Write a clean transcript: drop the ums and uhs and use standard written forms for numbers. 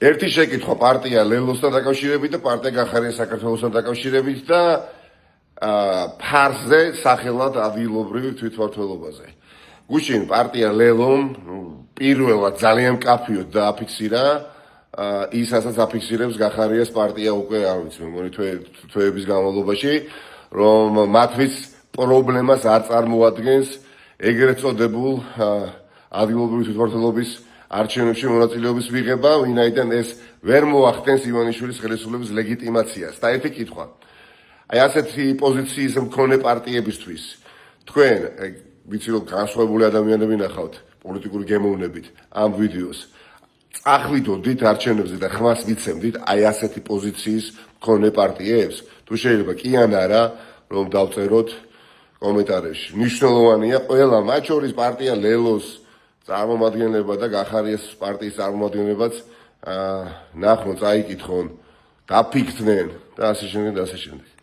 ერთი შეკითხვა პარტია ლელოსთან დაკავშირებით და პარტია გახარია საქართველოსთან დაკავშირებით და ფარზე სახელად ადგილობრივ თვითმმართველობაზე. გუშინ პარტია ლელომ პირველად ძალიან კაფიოდ დააფიქსირა ის ასაც აფიქსირებს გახარიას პარტია უკვე არ ვიცი მეგონი თვეების განმავლობაში რომ მათთვის პრობლემას არ წარმოადგენს ეგრეთ წოდებულ ადგილობრივი თვითმმართველობის არჩევნებში მონაწილეობის მიღება, ვინაიდან ეს ვერ მოახდენს ივანიშვილის ხელისუფლების ლეგიტიმაციას. და ერთი კითხვა. აი ასეთი პოზიციის მქონე პარტიებისთვის თქვენ, ვიცი რომ განსხვავებული ადამიანები ნახავთ პოლიტიკური გემოვნებით ამ ვიდეოს. წახვიდოდით არჩევნებზე და ხმას მიცემდით აი ასეთი პოზიციის მქონე პარტიებს? თუ შეიძლება კი ან არა, რომ დავწეროთ კომენტარებში. მნიშვნელოვანია ყველა, მათ შორის პარტია ლელოს წარმომადგენლება და გახარიას პარტიის წარმომადგენლებაც ნახონ, წაიკითხონ, დაფიქრდნენ და ასე შემდეგ და ასე შემდეგ.